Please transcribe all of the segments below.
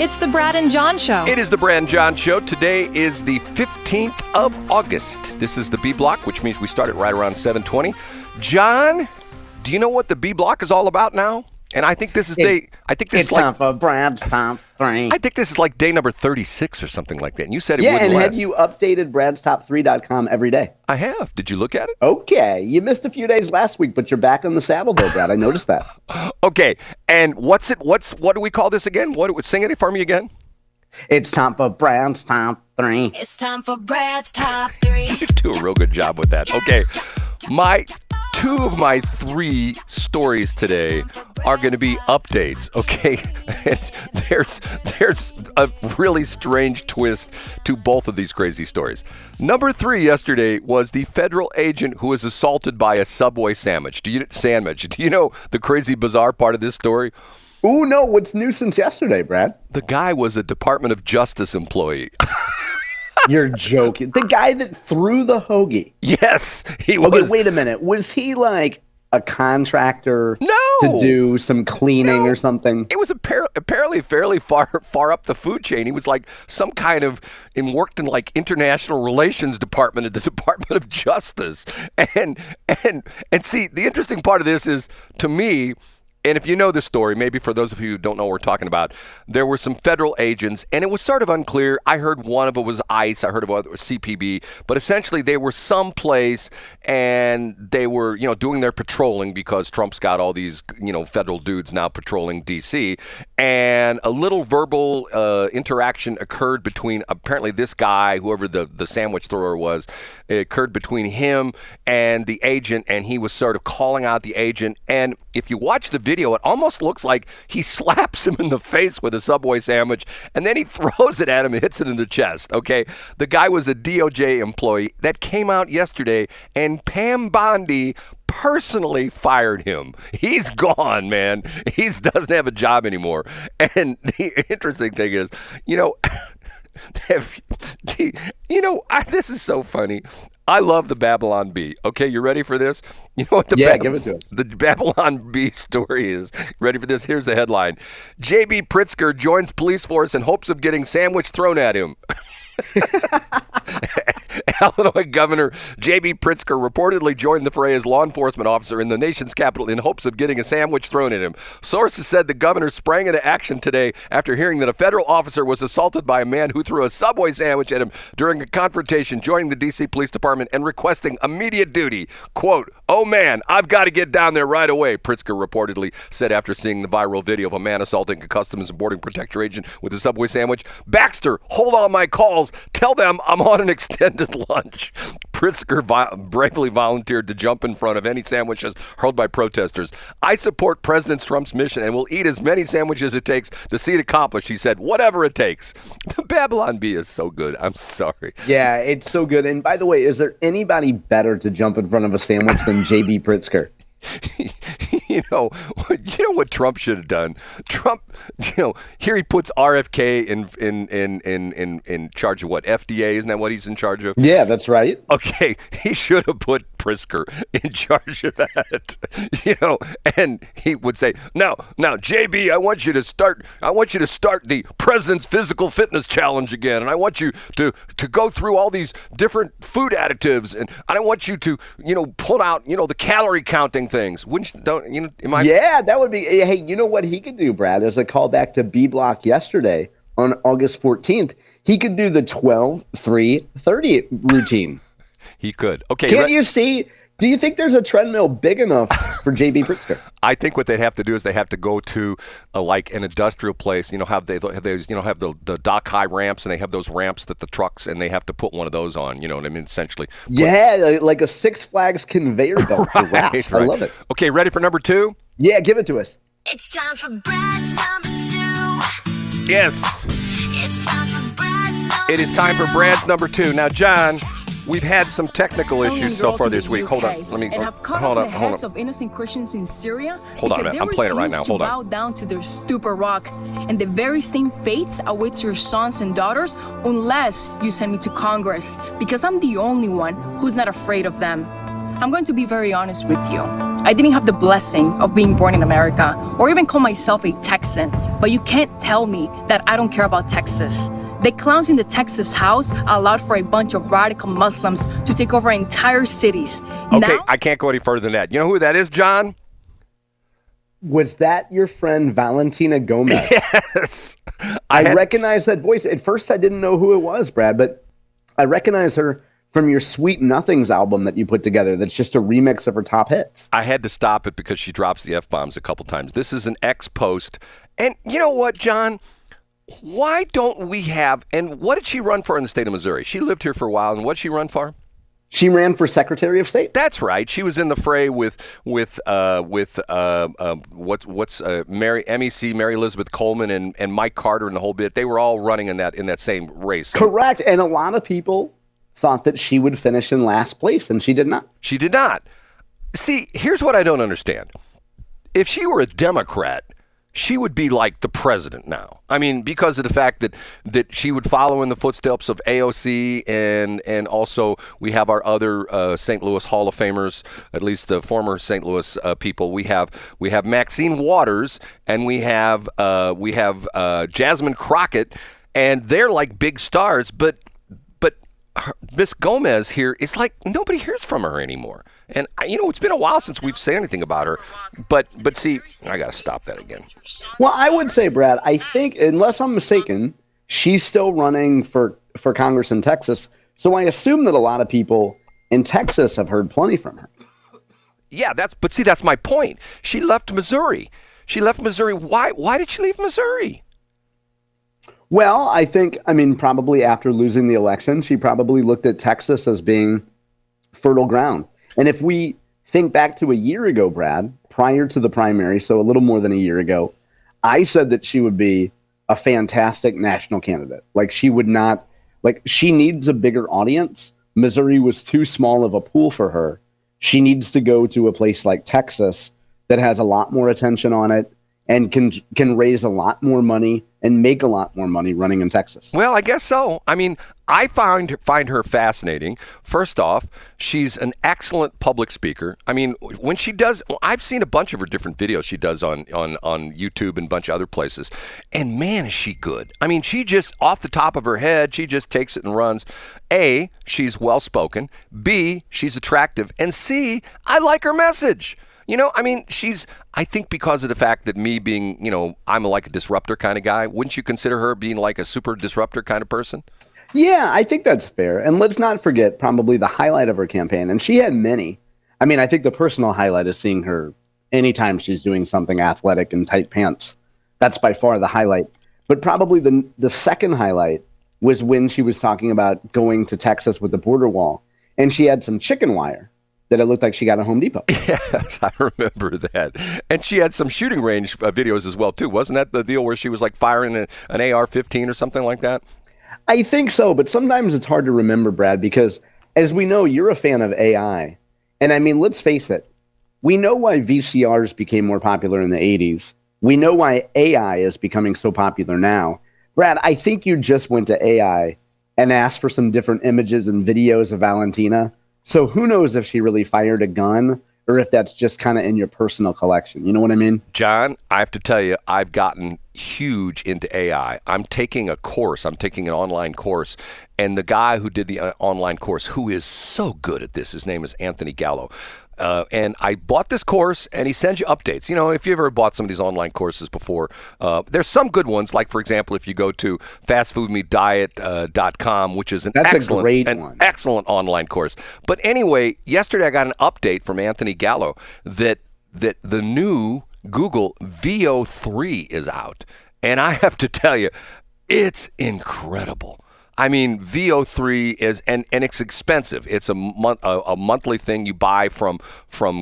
It's the Brad and John Show. It is the Brad and John Show. Today is the 15th of August. This is the B Block, which means we started right around 7:20. John, do you know what the B Block is all about now? And I think this is it's time for Brad's Top 3. I think this is like day number 36 or something like that. And you said it wouldn't and last. have you updated bradstop3.com every day? I have. Did you look at it? Okay. You missed a few days last week, but you're back on the saddle though, Brad. I noticed that. Okay. And what do we call this again? Sing it for me again? It's time for Brad's Top 3. It's time for Brad's Top 3. You do a real good job with that. Okay. Two of my three stories today are going to be updates, okay? And there's a really strange twist to both of these crazy stories. Number 3 yesterday was the federal agent who was assaulted by a Subway sandwich. Do you know the crazy bizarre part of this story? Ooh, no. What's new since yesterday, Brad? The guy was a Department of Justice employee. You're joking. The guy that threw the hoagie. Yes, he was. Okay, wait a minute. Was he like a contractor to do some cleaning or something? It was apparently fairly far up the food chain. He was like some kind of worked in like international relations department at the Department of Justice. And see, the interesting part of this is, to me, and if you know the story, maybe for those of you who don't know what we're talking about, there were some federal agents, and it was sort of unclear. I heard one of it was ICE. I heard about it was CPB. But essentially, they were someplace, and they were, doing their patrolling because Trump's got all these, federal dudes now patrolling D.C. And a little verbal interaction occurred between, apparently, this guy, whoever the sandwich thrower was. It occurred between him and the agent, and he was sort of calling out the agent. And if you watch the video, it almost looks like he slaps him in the face with a Subway sandwich, and then he throws it at him and hits it in the chest, okay? The guy was a DOJ employee. That came out yesterday, and Pam Bondi personally fired him. He's gone, man. He doesn't have a job anymore. And the interesting thing is, this is so funny. I love the Babylon Bee. Okay, you ready for this? You know what give it to us. The Babylon Bee story is. Ready for this? Here's the headline. J.B. Pritzker joins police force in hopes of getting sandwich thrown at him. Illinois Governor J.B. Pritzker reportedly joined the fray as law enforcement officer in the nation's capital in hopes of getting a sandwich thrown at him. Sources said the governor sprang into action today after hearing that a federal officer was assaulted by a man who threw a Subway sandwich at him during a confrontation, joining the D.C. Police Department and requesting immediate duty. Quote, "Oh man, I've got to get down there right away," Pritzker reportedly said after seeing the viral video of a man assaulting a Customs and Border Protection agent with a Subway sandwich. "Baxter, hold on my calls. Tell them I'm on an extended lunch." Pritzker bravely volunteered to jump in front of any sandwiches hurled by protesters. "I support President Trump's mission and will eat as many sandwiches as it takes to see it accomplished," he said. "Whatever it takes." The Babylon Bee is so good. I'm sorry. Yeah, it's so good. And by the way, is there anybody better to jump in front of a sandwich than J.B. Pritzker? You know what Trump should have done? Trump, here he puts RFK in charge of what? FDA, isn't that what he's in charge of? Yeah, that's right. Okay, he should have put Pritzker in charge of that. And he would say, now, JB, I want you to start the president's physical fitness challenge again, and I want you to go through all these different food additives, and I want you to, pull out, the calorie counting things. Yeah, that would be. Hey, you know what he could do, Brad? As a callback to B Block yesterday on August 14th, he could do the 12-3-30 routine. He could. Okay. Can't you see? Do you think there's a treadmill big enough for J.B. Pritzker? I think what they'd have to do is they have to go to like an industrial place. Have the dock high ramps, and they have those ramps that the trucks, and they have to put one of those on. You know what I mean? Essentially. Yeah, like a Six Flags conveyor belt for rafts. Right. I love it. Okay, ready for number 2? Yeah, give it to us. It's time for Brad's number 2. Yes. It's time for Brad's number 2. It is time for Brad's number 2. Now, John, we've had some technical issues so far this week. Hold on. Let me hold on. Hold on. Of innocent Christians in Syria. Hold on a minute. I'm playing it right now. Hold on. Bow down to their stupid rock, and the very same fates awaits your sons and daughters unless you send me to Congress, because I'm the only one who's not afraid of them. I'm going to be very honest with you. I didn't have the blessing of being born in America or even call myself a Texan, but you can't tell me that I don't care about Texas. The clowns in the Texas House allowed for a bunch of radical Muslims to take over entire cities. Okay, Now, I can't go any further than that. You know who that is, John? Was that your friend Valentina Gomez? Yes. I recognize that voice. At first, I didn't know who it was, Brad, but I recognize her from your Sweet Nothings album that you put together. That's just a remix of her top hits. I had to stop it because she drops the F-bombs a couple times. This is an ex-post. And you know what, John? Why don't we have, and what did she run for in the state of Missouri? She lived here for a while, and what did she run for? She ran for Secretary of State. That's right. She was in the fray with Mary MEC Mary Elizabeth Coleman and Mike Carter and the whole bit. They were all running in that same race. Correct. And a lot of people thought that she would finish in last place, and she did not. She did not. See, here's what I don't understand. If she were a Democrat, she would be like the president now. I mean, because of the fact that she would follow in the footsteps of AOC, and also we have our other St. Louis Hall of Famers, at least the former St. Louis people. We have Maxine Waters, and we have Jasmine Crockett, and they're like big stars. But Miss Gomez here is like nobody hears from her anymore. And it's been a while since we've said anything about her. But see, I got to stop that again. Well, I would say, Brad, I think, unless I'm mistaken, she's still running for Congress in Texas. So I assume that a lot of people in Texas have heard plenty from her. Yeah, that's my point. She left Missouri. Why did she leave Missouri? Well, I mean, probably after losing the election, she probably looked at Texas as being fertile ground. And if we think back to a year ago, Brad, prior to the primary, so a little more than a year ago, I said that she would be a fantastic national candidate. Like she needs a bigger audience. Missouri was too small of a pool for her. She needs to go to a place like Texas that has a lot more attention on it and can raise a lot more money and make a lot more money running in Texas. Well, I guess so. I mean, I find her fascinating. First off, she's an excellent public speaker. I mean, when she does, I've seen a bunch of her different videos she does on YouTube and a bunch of other places. And man, is she good. I mean, she just, off the top of her head, she just takes it and runs. A, she's well-spoken. B, she's attractive. And C, I like her message. I mean, I think because of the fact that me being, I'm like a disruptor kind of guy, wouldn't you consider her being like a super disruptor kind of person? Yeah, I think that's fair. And let's not forget probably the highlight of her campaign. And she had many. I mean, I think the personal highlight is seeing her anytime she's doing something athletic in tight pants. That's by far the highlight. But probably the second highlight was when she was talking about going to Texas with the border wall. And she had some chicken wire that it looked like she got at Home Depot. Yes, I remember that. And she had some shooting range videos as well, too. Wasn't that the deal where she was like firing an AR-15 or something like that? I think so, but sometimes it's hard to remember, Brad, because as we know, you're a fan of AI. And I mean, let's face it. We know why VCRs became more popular in the 80s. We know why AI is becoming so popular now. Brad, I think you just went to AI and asked for some different images and videos of Valentina. So who knows if she really fired a gun or if that's just kind of in your personal collection. You know what I mean? John, I have to tell you, I've gotten huge into AI. I'm taking a course. I'm taking an online course. And the guy who did the online course, who is so good at this, his name is Anthony Gallo. And I bought this course, and he sends you updates. If you ever bought some of these online courses before, there's some good ones. Like, for example, if you go to fastfoodmediet.com, which is an excellent online course. But anyway, yesterday I got an update from Anthony Gallo that the new Google VO3 is out. And I have to tell you, it's incredible. I mean, VO3 is, and it's expensive. It's a monthly thing you buy from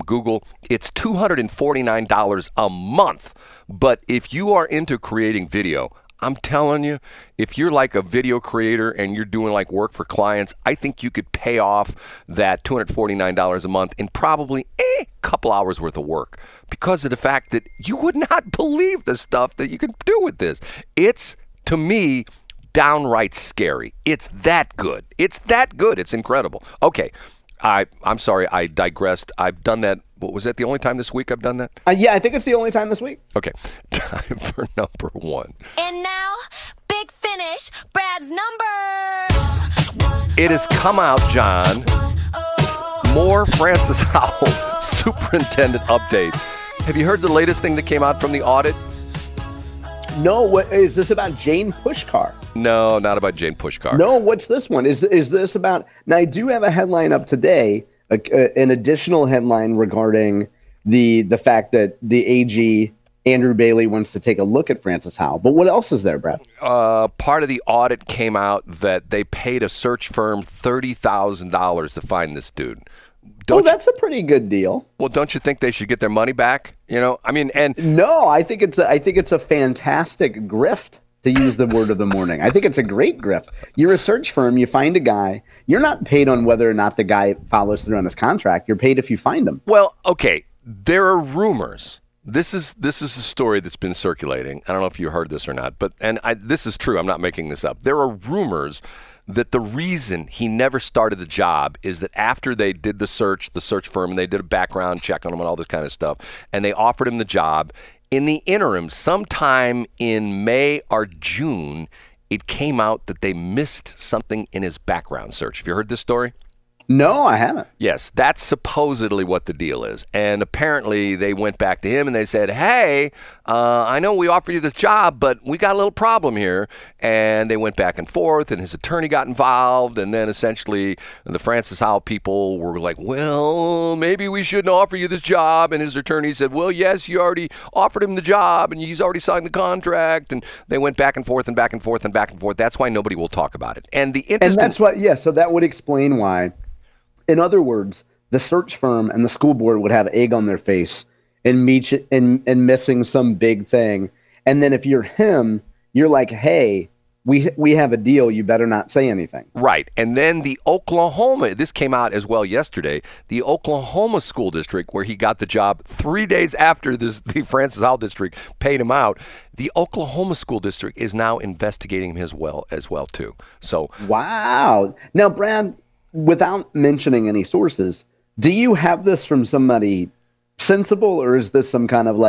Google. It's $249 a month. But if you are into creating video, I'm telling you, if you're like a video creator and you're doing like work for clients, I think you could pay off that $249 a month in probably a couple hours worth of work because of the fact that you would not believe the stuff that you can do with this. It's, to me, downright scary. It's that good. It's incredible. Okay, I'm sorry, I digressed. I've done that. What was that? The only time this week I've done that? Yeah, I think it's the only time this week. Okay, time for number one. And now, big finish, Brad's number. It has come out, John. More Francis Howell superintendent update. Have you heard the latest thing that came out from the audit? No, what is this about? Jane Pushkar? No, not about Jane Pushkar. No, what's this one? Is this about? Now I do have a headline up today, an additional headline regarding the fact that the AG Andrew Bailey wants to take a look at Francis Howell. But what else is there, Brad? Part of the audit came out that they paid a search firm $30,000 to find this dude. That's a pretty good deal. Well, don't you think they should get their money back? You know, I mean, and no, I think it's a fantastic grift, to use the word of the morning. I think it's a great grift. You're a search firm. You find a guy. You're not paid on whether or not the guy follows through on his contract. You're paid if you find him. Well, okay, there are rumors. This is a story that's been circulating. I don't know if you heard this or not, but this is true. I'm not making this up. There are rumors that the reason he never started the job is that after they did the search firm, and they did a background check on him and all this kind of stuff, and they offered him the job, in the interim, sometime in May or June, it came out that they missed something in his background search. Have you heard this story? No, I haven't. Yes, that's supposedly what the deal is. And apparently they went back to him and they said, hey, I know we offered you this job, but we got a little problem here. And they went back and forth, and his attorney got involved. And then essentially the Francis Howell people were like, well, maybe we shouldn't offer you this job. And his attorney said, well, yes, you already offered him the job and he's already signed the contract. And they went back and forth and back and forth and back and forth. That's why nobody will talk about it. And that's what, so that would explain why. In other words, the search firm and the school board would have egg on their face and missing some big thing. And then if you're him, you're like, hey, we have a deal. You better not say anything. Right. And then the Oklahoma, this came out as well yesterday, the Oklahoma school district where he got the job 3 days after the Francis Howell district paid him out. The Oklahoma school district is now investigating him as well too. So wow. Now, Brad, without mentioning any sources, do you have this from somebody sensible, or is this some kind of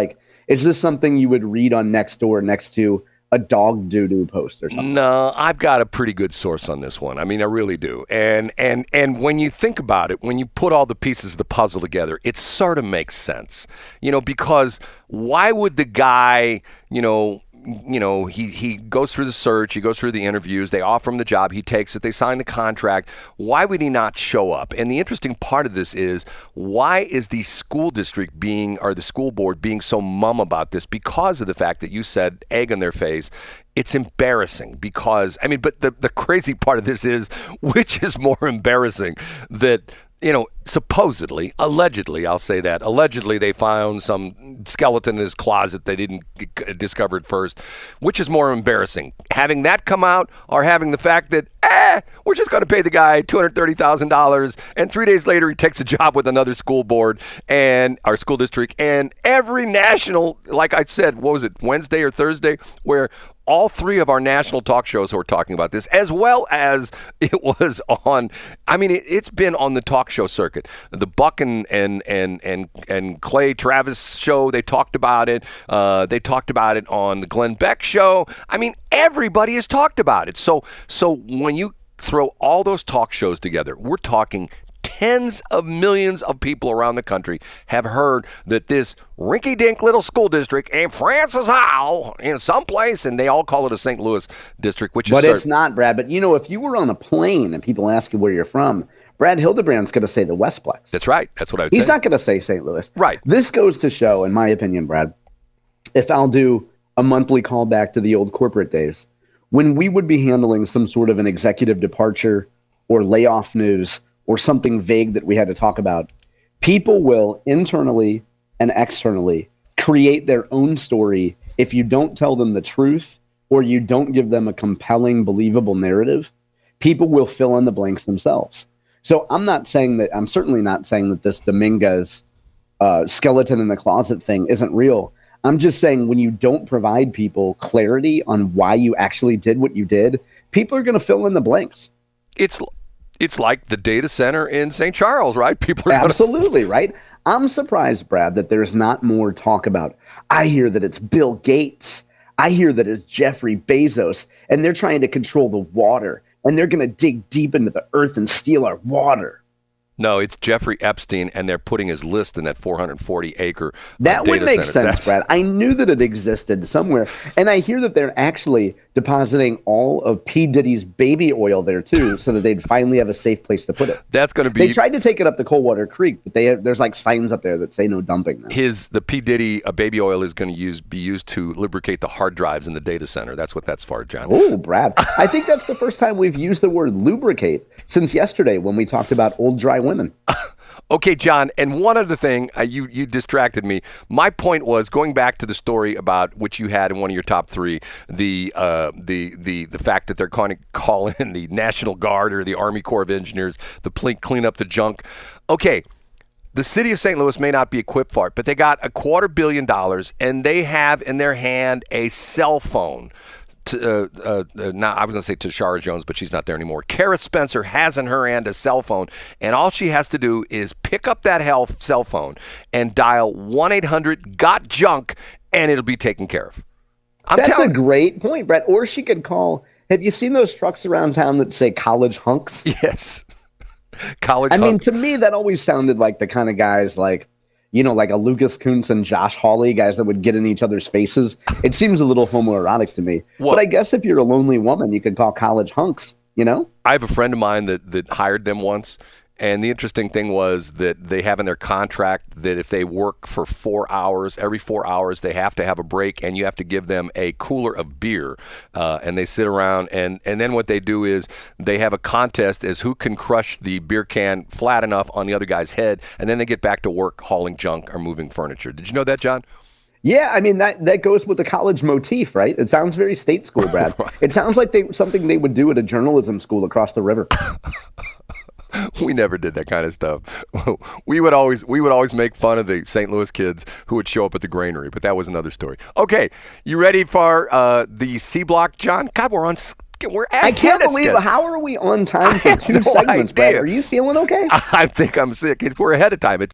is this something you would read on Nextdoor next to a dog doo-doo post or something? No, I've got a pretty good source on this one. I mean, I really do. And when you think about it, when you put all the pieces of the puzzle together, it sort of makes sense. Because why would the guy, he goes through the search, he goes through the interviews, they offer him the job, he takes it, they sign the contract. Why would he not show up? And the interesting part of this is, why is the school district the school board being so mum about this? Because of the fact that you said egg on their face. It's embarrassing because, but the crazy part of this is, which is more embarrassing, that supposedly, allegedly, I'll say that, allegedly they found some skeleton in his closet they didn't discover at first. Which is more embarrassing? Having that come out, or having the fact that, we're just going to pay the guy $230,000, and 3 days later he takes a job with another school board and our school district, and every national, like I said, what was it, Wednesday or Thursday, where all three of our national talk shows were talking about this, as well as it was on, it's been on the talk show circuit. The Buck and Clay Travis show, they talked about it. They talked about it on the Glenn Beck show. Everybody has talked about it. So when you throw all those talk shows together, we're talking tens of millions of people around the country have heard that this rinky-dink little school district in Francis Howell in some place, and they all call it a St. Louis district, which is... But it's not, Brad. But, if you were on a plane and people ask you where you're from, Brad Hildebrand's going to say the Westplex. That's right. That's what I would say. He's not going to say St. Louis. Right. This goes to show, in my opinion, Brad, if I'll do a monthly callback to the old corporate days, when we would be handling some sort of an executive departure or layoff news or something vague that we had to talk about, people will internally and externally create their own story if you don't tell them the truth or you don't give them a compelling, believable narrative. People will fill in the blanks themselves. So I'm certainly not saying that this Dominguez skeleton in the closet thing isn't real. I'm just saying, when you don't provide people clarity on why you actually did what you did, people are going to fill in the blanks. It's It's like the data center in St. Charles, right? People are Absolutely, right? I'm surprised, Brad, that there's not more talk about. I hear that it's Bill Gates. I hear that it's Jeffrey Bezos, and they're trying to control the water, and they're going to dig deep into the earth and steal our water. No, it's Jeffrey Epstein, and they're putting his list in that 440-acre That would data make center. sense, Brad. I knew that it existed somewhere. And I hear that they're actually depositing all of P. Diddy's baby oil there, too, so that they'd finally have a safe place to put it. That's going to be... They tried to take it up to Coldwater Creek, but there's like signs up there that say no dumping now. The P. Diddy baby oil is going to be used to lubricate the hard drives in the data center. That's what that's for, John. Oh, Brad. I think that's the first time we've used the word lubricate since yesterday when we talked about old dry women. Okay, John, and one other thing, you distracted me. My point was going back to the story about which you had in one of your top three, the fact that they're going to call in the National Guard or the Army Corps of Engineers to clean up the junk. Okay, the city of St. Louis may not be equipped for it, but they got $250 million, and they have in their hand a cell phone. Now I was going to say Tashara Jones, but she's not there anymore. Kara Spencer has in her hand a cell phone, and all she has to do is pick up that cell phone and dial 1-800-GOT-JUNK, and it'll be taken care of. That's a great point, Brett. Or she could call. Have you seen those trucks around town that say college hunks? Yes. College hunks. I mean, hunks. to me, that always sounded like the kind of guys like a Lucas Kuntz and Josh Hawley, guys that would get in each other's faces. It seems a little homoerotic to me. But I guess if you're a lonely woman, you could call college hunks, I have a friend of mine that hired them once, and the interesting thing was that they have in their contract that if they work for 4 hours, every 4 hours they have to have a break, and you have to give them a cooler of beer. And they sit around, and then what they do is they have a contest as who can crush the beer can flat enough on the other guy's head, and then they get back to work hauling junk or moving furniture. Did you know that, John? Yeah, I mean, that goes with the college motif, right? It sounds very state school, Brad. Right. It sounds like something they would do at a journalism school across the river. We never did that kind of stuff. We would always make fun of the St. Louis kids who would show up at the granary, but that was another story. Okay, you ready for the C block, John? God, I can't believe it. How are we on time for two segments, Brad? Are you feeling okay? I think I'm sick. We're ahead of time. It's